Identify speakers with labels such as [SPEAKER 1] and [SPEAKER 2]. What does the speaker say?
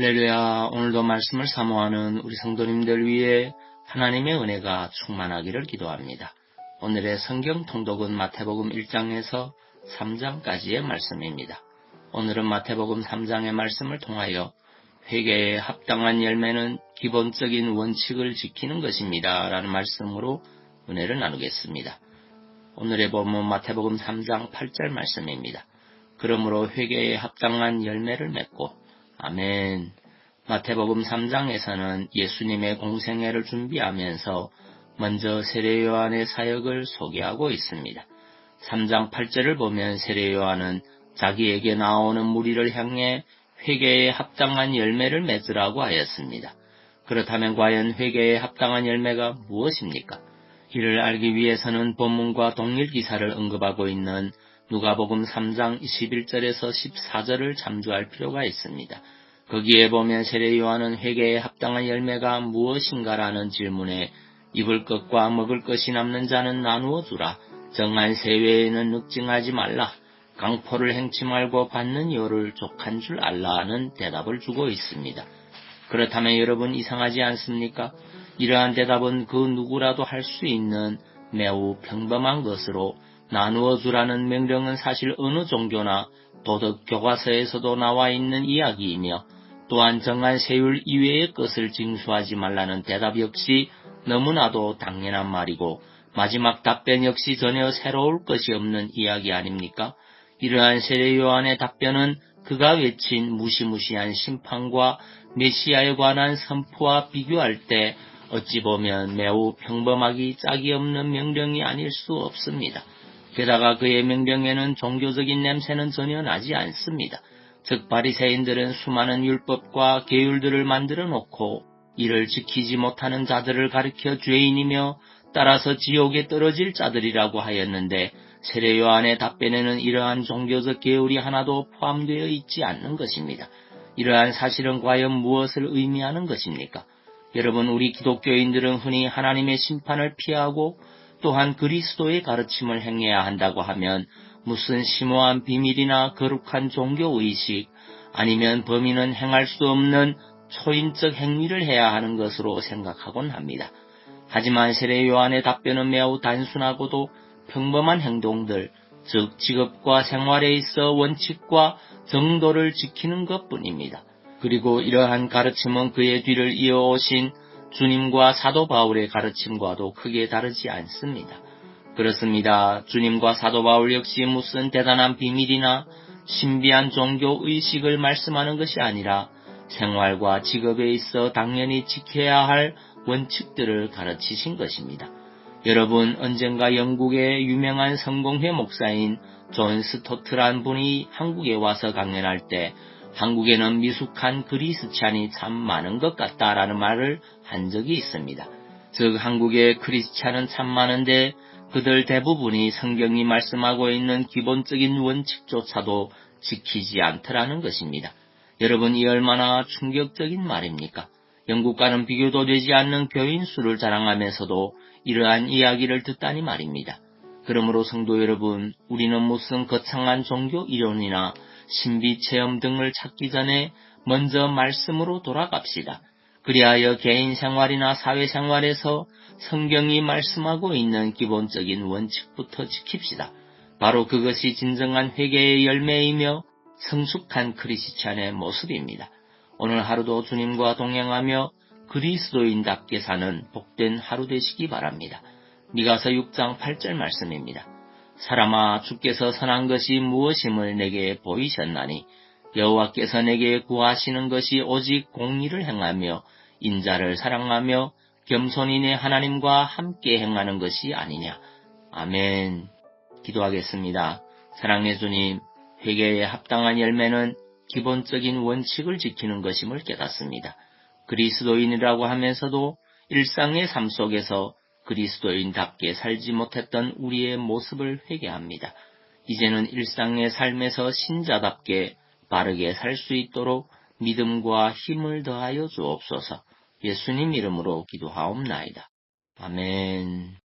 [SPEAKER 1] 할렐루야. 오늘도 말씀을 사모하는 우리 성도님들 위해 하나님의 은혜가 충만하기를 기도합니다. 오늘의 성경 통독은 마태복음 1장에서 3장까지의 말씀입니다. 오늘은 마태복음 3장의 말씀을 통하여 회개에 합당한 열매는 기본적인 원칙을 지키는 것입니다 라는 말씀으로 은혜를 나누겠습니다. 오늘의 본문 마태복음 3장 8절 말씀입니다. 그러므로 회개에 합당한 열매를 맺고 아멘. 마태복음 3장에서는 예수님의 공생애를 준비하면서 먼저 세례 요한의 사역을 소개하고 있습니다. 3장 8절을 보면 세례 요한은 자기에게 나오는 무리를 향해 회개에 합당한 열매를 맺으라고 하였습니다. 그렇다면 과연 회개에 합당한 열매가 무엇입니까? 이를 알기 위해서는 본문과 동일 기사를 언급하고 있는 누가복음 3장 21절에서 14절을 참조할 필요가 있습니다. 거기에 보면 세례 요한은 회개에 합당한 열매가 무엇인가라는 질문에 입을 것과 먹을 것이 남는 자는 나누어 주라. 정한 세외에는 늑증하지 말라. 강포를 행치 말고 받는 여를 족한 줄 알라는 대답을 주고 있습니다. 그렇다면 여러분 이상하지 않습니까? 이러한 대답은 그 누구라도 할 수 있는 매우 평범한 것으로 나누어 주라는 명령은 사실 어느 종교나 도덕 교과서에서도 나와 있는 이야기이며 또한 정한 세율 이외의 것을 징수하지 말라는 대답 역시 너무나도 당연한 말이고 마지막 답변 역시 전혀 새로울 것이 없는 이야기 아닙니까? 이러한 세례 요한의 답변은 그가 외친 무시무시한 심판과 메시아에 관한 선포와 비교할 때 어찌 보면 매우 평범하기 짝이 없는 명령이 아닐 수 없습니다. 게다가 그의 명령에는 종교적인 냄새는 전혀 나지 않습니다. 즉 바리새인들은 수많은 율법과 계율들을 만들어 놓고 이를 지키지 못하는 자들을 가리켜 죄인이며 따라서 지옥에 떨어질 자들이라고 하였는데 세례 요한의 답변에는 이러한 종교적 계율이 하나도 포함되어 있지 않는 것입니다. 이러한 사실은 과연 무엇을 의미하는 것입니까? 여러분, 우리 기독교인들은 흔히 하나님의 심판을 피하고 또한 그리스도의 가르침을 행해야 한다고 하면 무슨 심오한 비밀이나 거룩한 종교의식 아니면 범인은 행할 수 없는 초인적 행위를 해야 하는 것으로 생각하곤 합니다. 하지만 세례 요한의 답변은 매우 단순하고도 평범한 행동들, 즉 직업과 생활에 있어 원칙과 정도를 지키는 것뿐입니다. 그리고 이러한 가르침은 그의 뒤를 이어오신 주님과 사도 바울의 가르침과도 크게 다르지 않습니다. 그렇습니다. 주님과 사도 바울 역시 무슨 대단한 비밀이나 신비한 종교의식을 말씀하는 것이 아니라 생활과 직업에 있어 당연히 지켜야 할 원칙들을 가르치신 것입니다. 여러분, 언젠가 영국의 유명한 성공회 목사인 존 스토트란 분이 한국에 와서 강연할 때 한국에는 미숙한 크리스찬이 참 많은 것 같다라는 말을 한 적이 있습니다. 즉 한국에 크리스찬은 참 많은데 그들 대부분이 성경이 말씀하고 있는 기본적인 원칙조차도 지키지 않더라는 것입니다. 여러분, 이 얼마나 충격적인 말입니까? 영국과는 비교도 되지 않는 교인 수를 자랑하면서도 이러한 이야기를 듣다니 말입니다. 그러므로 성도 여러분, 우리는 무슨 거창한 종교 이론이나 신비 체험 등을 찾기 전에 먼저 말씀으로 돌아갑시다. 그리하여 개인 생활이나 사회 생활에서 성경이 말씀하고 있는 기본적인 원칙부터 지킵시다. 바로 그것이 진정한 회개의 열매이며 성숙한 크리스찬의 모습입니다. 오늘 하루도 주님과 동행하며 그리스도인답게 사는 복된 하루 되시기 바랍니다. 미가서 6장 8절 말씀입니다. 사람아, 주께서 선한 것이 무엇임을 내게 보이셨나니 여호와께서 내게 구하시는 것이 오직 공의를 행하며 인자를 사랑하며 겸손히 내 하나님과 함께 행하는 것이 아니냐. 아멘. 기도하겠습니다. 사랑의 주님, 회개에 합당한 열매는 기본적인 원칙을 지키는 것임을 깨닫습니다. 그리스도인이라고 하면서도 일상의 삶 속에서 그리스도인답게 살지 못했던 우리의 모습을 회개합니다. 이제는 일상의 삶에서 신자답게 바르게 살 수 있도록 믿음과 힘을 더하여 주옵소서. 예수님 이름으로 기도하옵나이다. 아멘.